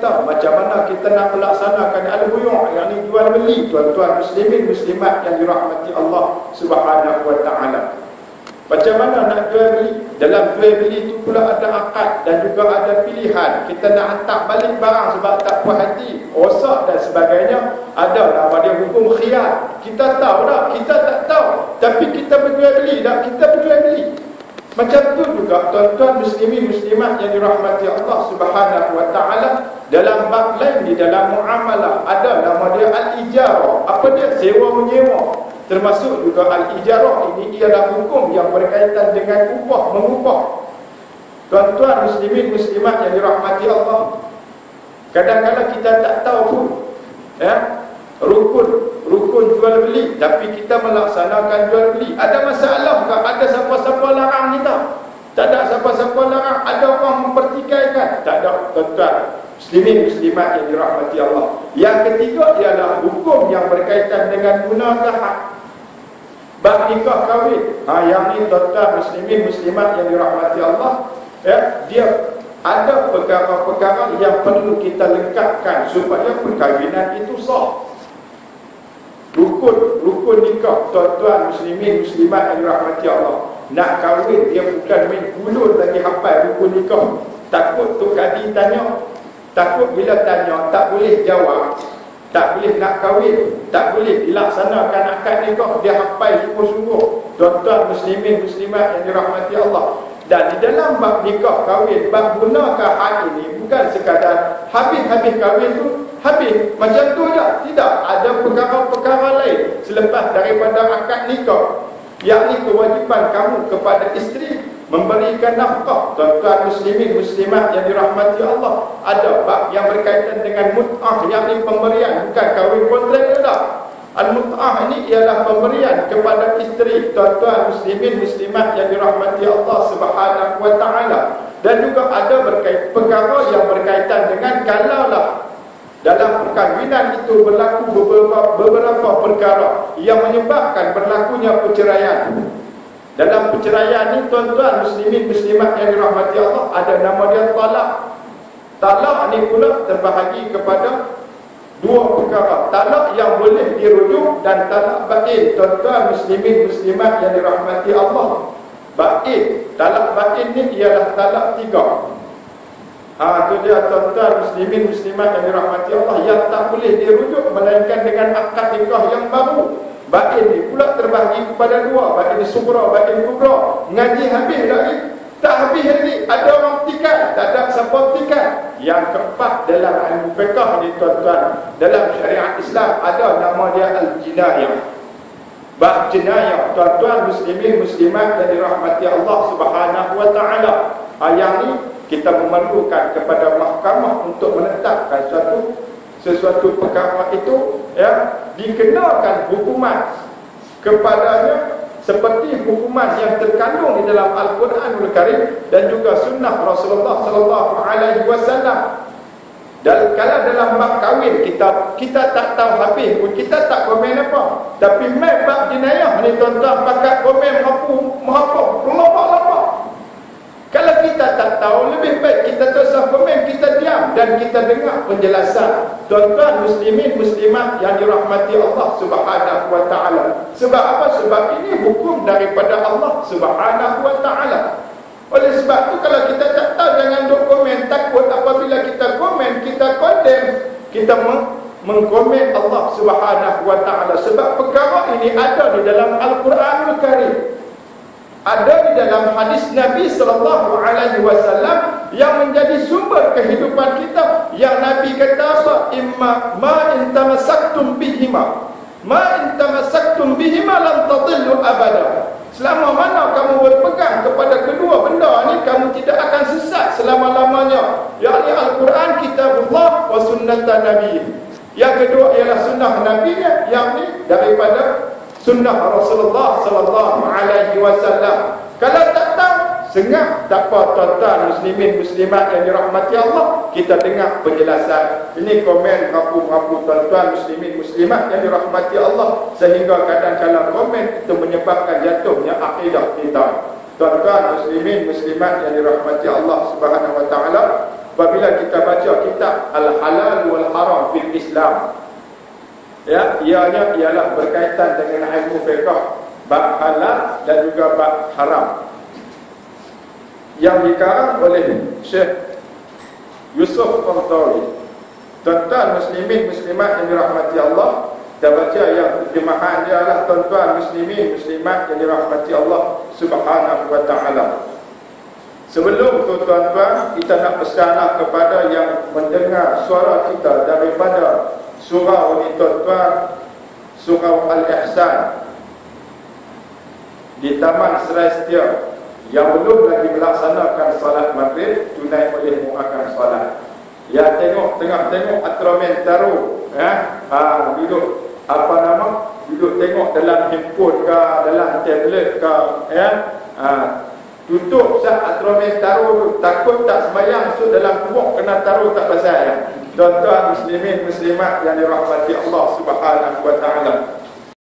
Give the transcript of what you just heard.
kita macam mana kita nak melaksanakan al-buyu', yang ni jual beli, tuan-tuan muslimin muslimat yang dirahmati Allah Subhanahu wa taala. Macam mana nak jual beli? Dalam jual beli itu pula ada akad dan juga ada pilihan. Kita nak hantar balik barang sebab tak puas hati, rosak dan sebagainya. Ada nama dia hukum khiyar. Kita tahu tak? Kita tak tahu, tapi kita berjual beli tak? Kita berjual beli. Macam tu juga tuan-tuan muslimin muslimat yang dirahmati Allah Subhanahu wa taala, dalam bab lain di dalam muamalah ada nama dia al-ijarah. Apa dia? Sewa menyewa. Termasuk juga al-ijarah ini ialah hukum yang berkaitan dengan upah mengupah. Tuan-tuan muslimin muslimat yang dirahmati Allah, kadang-kadang kita tak tahu pun rukun jual beli, tapi kita melaksanakan jual beli. Ada masalah ke? Ada siapa-siapa larang kita? Tak ada siapa-siapa larang. Ada orang mempertikaikan? Tak ada, tuan-tuan muslimin muslimat yang dirahmati Allah. Yang ketiga ialah hukum yang berkaitan dengan munakahah, bab nikah kahwin. Yang ni tuan-tuan muslimin muslimat yang dirahmati Allah, dia ada perkara-perkara yang perlu kita lengkapkan supaya perkahwinan itu sah. Rukun nikah, tuan-tuan muslimin muslimat yang dirahmati Allah. Nak kahwin dia bukan main gulun lagi hafal rukun nikah. Takut Tok Kadi tanya, takut bila tanya tak boleh jawab, tak boleh nak kahwin, tak boleh dilaksanakan akad nikah, dia hafal sungguh-sungguh. Tuan-tuan muslimin muslimat yang dirahmati Allah. Dan di dalam bab nikah kahwin, bab munakahah ini bukan sekadar habis-habis kahwin tu habis macam tu je. Tidak, ada perkara-perkara lain selepas daripada akad nikah, yakni kewajipan kamu kepada isteri memberikan nafkah. Tuan-tuan muslimin muslimat yang dirahmati Allah, ada bab yang berkaitan dengan mut'ah, yakni pemberian, bukan kahwin kontrak dah. Al-mut'ah ini ialah pemberian kepada isteri. Tuan-tuan muslimin muslimat yang dirahmati Allah Subhanahu wa taala. Dan juga ada perkara yang berkaitan dengan kalaulah dalam perkahwinan itu berlaku beberapa perkara yang menyebabkan berlakunya perceraian. Dalam perceraian ini tuan-tuan muslimin muslimat yang dirahmati Allah, ada nama dia talak. Talak ni pula terbahagi kepada dua perkara. Talak yang boleh dirujuk dan talak bain. Tuan-tuan muslimin muslimat yang dirahmati Allah, bain, talak bain ni ialah talak tiga. Itu dia tuan-tuan muslimin muslimat yang dirahmati Allah, yang tak boleh dirujuk melainkan dengan akad nikah yang baru. Bain ni pula terbahagi kepada dua, bain sughra, bain kubra. Ngaji habis lagi? Tak habis lagi. Ada orang tikai, tak ada siapa tikai. Yang keempat dalam ilmu fiqh ni tuan-tuan, dalam syariat Islam ada nama dia al-jinayah. Bab jenayah, tuan-tuan muslimin muslimat yang dirahmati Allah Subhanahu wa taala. Yang ni kita memerlukan kepada mahkamah untuk menetapkan sesuatu perkara itu, dikenakan hukuman kepadanya seperti hukuman yang terkandung di dalam Al-Quranul Karim dan juga sunnah Rasulullah sallallahu alaihi wasallam. Dan kalau dalam bab kahwin kita tak tahu habis pun, kita tak komen apa. Tapi mai bab jenayah ni tuan-tuan pakat komen melompak-lompak. Kalau kita tak tahu, lebih baik kita tak usah komen, kita diam dan kita dengar penjelasan. Tuan-tuan muslimin muslimat yang dirahmati Allah Subhanahu wa taala. Sebab apa? Sebab ini hukum daripada Allah Subhanahu wa taala. Oleh sebab tu kalau kita tak tahu, jangan duk komen. Takut apabila kita komen, kita condemn, kita mengkomen Allah Subhanahu wa taala. Sebab perkara ini ada di dalam Al-Quranul Karim, ada di dalam hadis Nabi sallallahu alaihi wasallam yang menjadi sumber kehidupan kita. Yang Nabi kata apa? Ma in tamassaktum bihima lan tadillu abada. Selama mana kamu berpegang kepada kedua benda ni, kamu tidak akan sesat selama-lamanya. Yakni Al-Quran, kitabullah wa sunnatan Nabi. Yang kedua ialah sunnah Nabi, yakni daripada sunnah Rasulullah sallallahu alaihi wasallam. Kalau tak tahu, sengah, tak apa tuan-tuan muslimin muslimat yang dirahmati Allah, kita dengar penjelasan. Ini komen rapu-rapu tuan-tuan muslimin muslimat yang dirahmati Allah, sehingga kadang-kadang komen itu menyebabkan jatuhnya akidah kita. Tuan-tuan muslimin muslimat yang dirahmati Allah Subhanahu wa taala, apabila kita baca kitab al-halal wal haram fil Islam. Ya, ianya ialah berkaitan dengan ilmu fiqh, bab halal dan juga bab haram, yang dikarang oleh Syekh Yusuf Qaradawi. Tuan-tuan muslimin muslimat yang dirahmati Allah, kita baca yang terjemahan dia adalah tuan-tuan muslimin muslimat yang dirahmati Allah Subhanahu wa ta'ala. Sebelum tu tuan-tuan, kita nak pesanlah kepada yang mendengar suara kita daripada surau ini tuan-tuan, surau Al-Ihsan di Taman Serastia, yang belum lagi melaksanakan salat maghrib tunai boleh mengakan salat. Ya, tengok tengok Atromen Taro, duduk duduk tengok dalam handphone ke, dalam tablet ke, tutup sat Atromen Taro, takut tak sembahyang masuk dalam kubur kena taruh tak pasal. Tuan-tuan muslimin muslimat yang dirahmati Allah Subhanahu wa ta'ala,